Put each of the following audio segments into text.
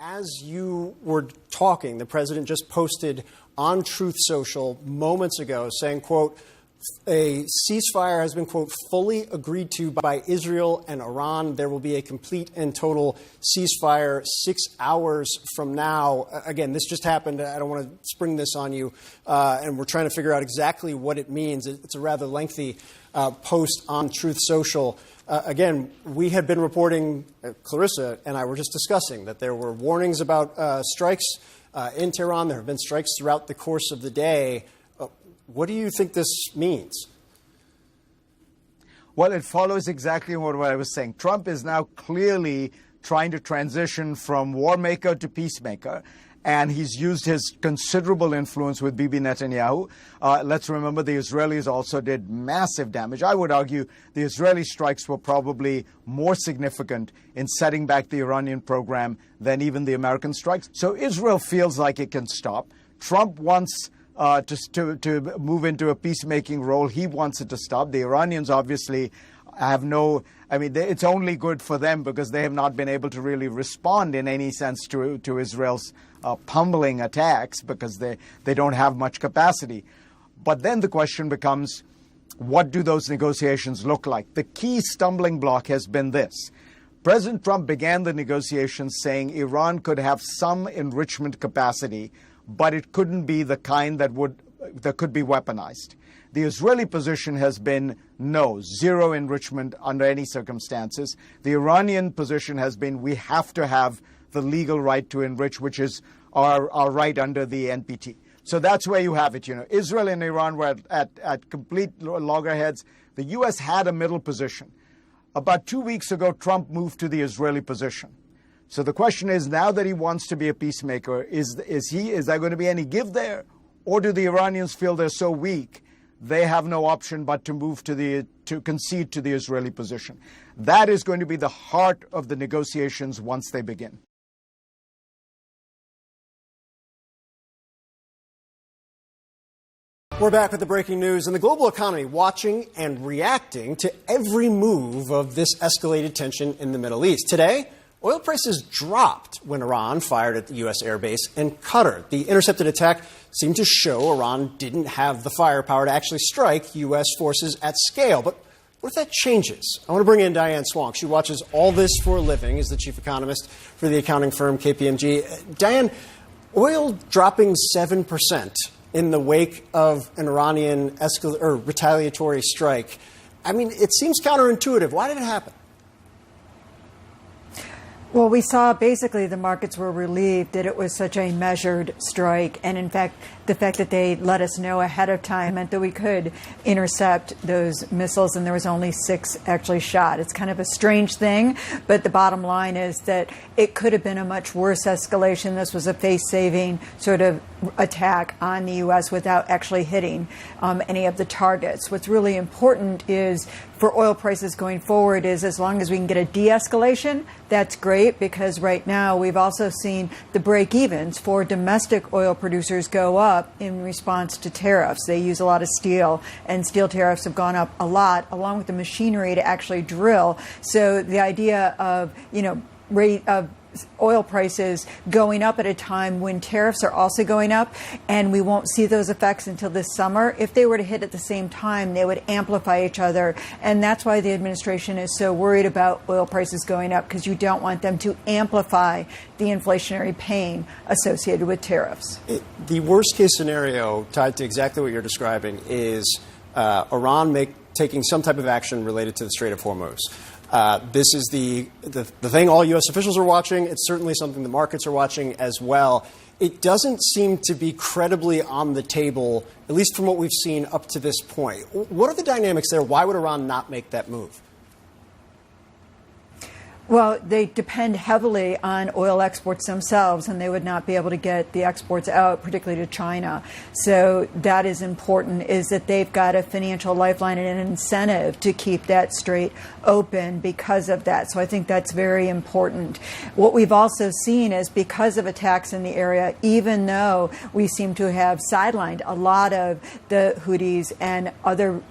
As you were talking, the president just posted on Truth Social moments ago saying, quote, a ceasefire has been, quote, fully agreed to by Israel and Iran. There will be a complete and total ceasefire 6 hours from now. Again, this just happened. I don't want to spring this on you. And we're trying to figure out exactly what it means. It's a rather lengthy post on Truth Social. Again, we had been reporting, Clarissa and I were just discussing, that there were warnings about strikes in Tehran. There have been strikes throughout the course of the day. What do you think this means? Well, it follows exactly what I was saying. Trump is now clearly trying to transition from war maker to peacemaker, and he's used his considerable influence with Bibi Netanyahu. Let's remember the Israelis also did massive damage. I would argue the Israeli strikes were probably more significant in setting back the Iranian program than even the American strikes. So Israel feels like it can stop. Trump wants to move into a peacemaking role. He wants it to stop. The Iranians obviously have it's only good for them because they have not been able to really respond in any sense to Israel's pummeling attacks because they don't have much capacity. But then the question becomes, what do those negotiations look like? The key stumbling block has been this. President Trump began the negotiations saying Iran could have some enrichment capacity, but it couldn't be the kind that could be weaponized. The Israeli position has been no, zero enrichment under any circumstances. The Iranian position has been we have to have the legal right to enrich, which is our right under the NPT. So that's where you have it. Israel and Iran were at complete loggerheads. The U.S. had a middle position. About 2 weeks ago, Trump moved to the Israeli position. So the question is, now that he wants to be a peacemaker, is there going to be any give there? Or do the Iranians feel they're so weak, they have no option but to move to concede to the Israeli position? That is going to be the heart of the negotiations once they begin. We're back with the breaking news and the global economy watching and reacting to every move of this escalated tension in the Middle East. Today, oil prices dropped when Iran fired at the U.S. airbase in Qatar. The intercepted attack seemed to show Iran didn't have the firepower to actually strike U.S. forces at scale. But what if that changes? I want to bring in Diane Swonk. She watches all this for a living, is the chief economist for the accounting firm KPMG. Diane, oil dropping 7% in the wake of an Iranian retaliatory strike. I mean, it seems counterintuitive. Why did it happen? Well, we saw basically the markets were relieved that it was such a measured strike. And in fact, the fact that they let us know ahead of time meant that we could intercept those missiles, and there was only 6 actually shot. It's kind of a strange thing, but the bottom line is that it could have been a much worse escalation. This was a face-saving sort of attack on the U.S. without actually hitting any of the targets. What's really important is for oil prices going forward is as long as we can get a de-escalation, that's great, because right now we've also seen the break-evens for domestic oil producers go up in response to tariffs. They use a lot of steel, and steel tariffs have gone up a lot, along with the machinery to actually drill. So the idea of, rate of oil prices going up at a time when tariffs are also going up, and we won't see those effects until this summer. If they were to hit at the same time, they would amplify each other. And that's why the administration is so worried about oil prices going up, because you don't want them to amplify the inflationary pain associated with tariffs. The worst case scenario tied to exactly what you're describing is Iran taking some type of action related to the Strait of Hormuz. This is the thing all U.S. officials are watching. It's certainly something the markets are watching as well. It doesn't seem to be credibly on the table, at least from what we've seen up to this point. What are the dynamics there? Why would Iran not make that move? Well, they depend heavily on oil exports themselves, and they would not be able to get the exports out, particularly to China. So that is important, is that they've got a financial lifeline and an incentive to keep that strait open because of that. So I think that's very important. What we've also seen is because of attacks in the area, even though we seem to have sidelined a lot of the Houthis and other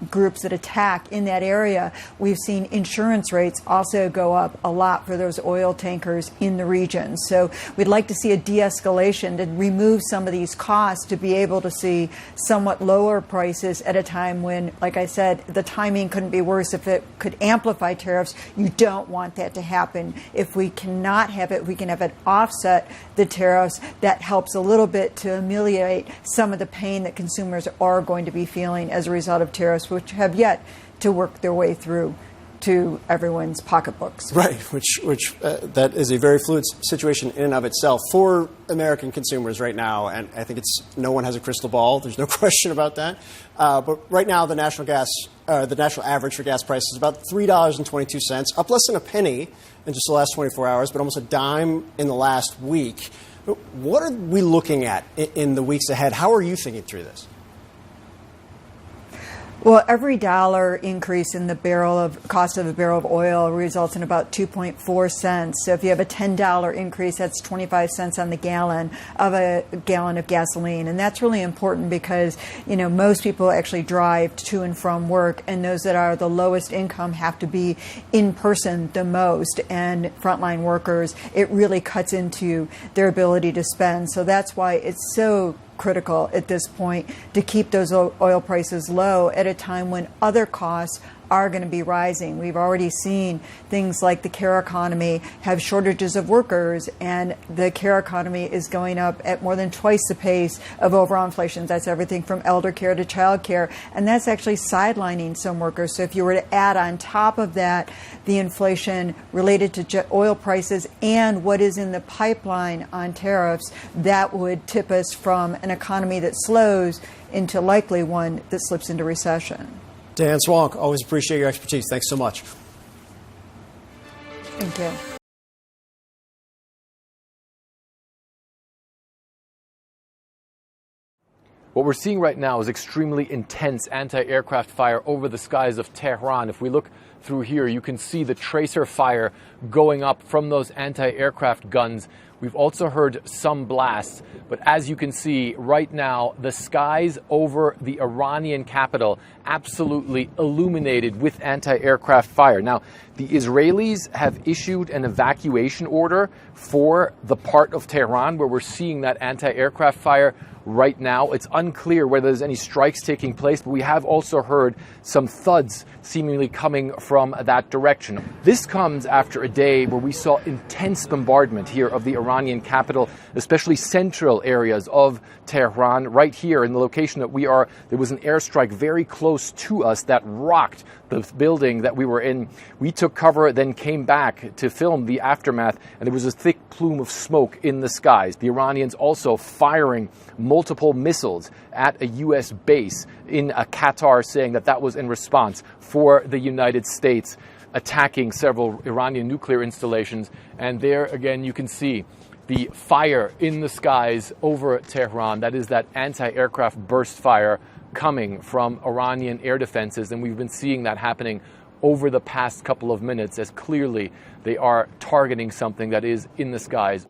groups that attack in that area, we've seen insurance rates also go up a lot for those oil tankers in the region. So we'd like to see a de-escalation to remove some of these costs to be able to see somewhat lower prices at a time when, like I said, the timing couldn't be worse. If it could amplify tariffs, you don't want that to happen. If we cannot have it, we can have it offset the tariffs. That helps a little bit to ameliorate some of the pain that consumers are going to be feeling as a result of tariffs, which have yet to work their way through to everyone's pocketbooks. Right, which that is a very fluid situation in and of itself for American consumers right now, and I think no one has a crystal ball. There's no question about that. But right now, the national average for gas price is about $3.22, up less than a penny in just the last 24 hours, but almost a dime in the last week. What are we looking at in the weeks ahead? How are you thinking through this? Well, every dollar increase in the cost of a barrel of oil results in about 2.4 cents. So if you have a $10 increase, that's 25 cents on the gallon of gasoline. And that's really important because, most people actually drive to and from work, and those that are the lowest income have to be in person the most. And frontline workers, it really cuts into their ability to spend. So that's why it's so critical at this point to keep those oil prices low at a time when other costs are going to be rising. We've already seen things like the care economy have shortages of workers, and the care economy is going up at more than twice the pace of overall inflation. That's everything from elder care to child care, and that's actually sidelining some workers. So if you were to add on top of that the inflation related to oil prices and what is in the pipeline on tariffs, that would tip us from an economy that slows into likely one that slips into recession. Dan Swank, always appreciate your expertise. Thanks so much. Thank you. What we're seeing right now is extremely intense anti-aircraft fire over the skies of Tehran. If we look through here, you can see the tracer fire going up from those anti-aircraft guns. We've also heard some blasts, but as you can see right now, the skies over the Iranian capital absolutely illuminated with anti-aircraft fire. Now, the Israelis have issued an evacuation order for the part of Tehran where we're seeing that anti-aircraft fire right now. It's unclear whether there's any strikes taking place, but we have also heard some thuds seemingly coming from that direction. This comes after a day where we saw intense bombardment here of the Iranian capital, especially central areas of Tehran. Right here in the location that we are, there was an airstrike very close to us that rocked the building that we were in. We took cover, then came back to film the aftermath, and there was a thick plume of smoke in the skies. The Iranians also firing multiple missiles at a U.S. base in Qatar, saying that that was in response for the United States attacking several Iranian nuclear installations. And there again, you can see the fire in the skies over Tehran. That is that anti-aircraft burst fire coming from Iranian air defenses. And we've been seeing that happening over the past couple of minutes as clearly they are targeting something that is in the skies.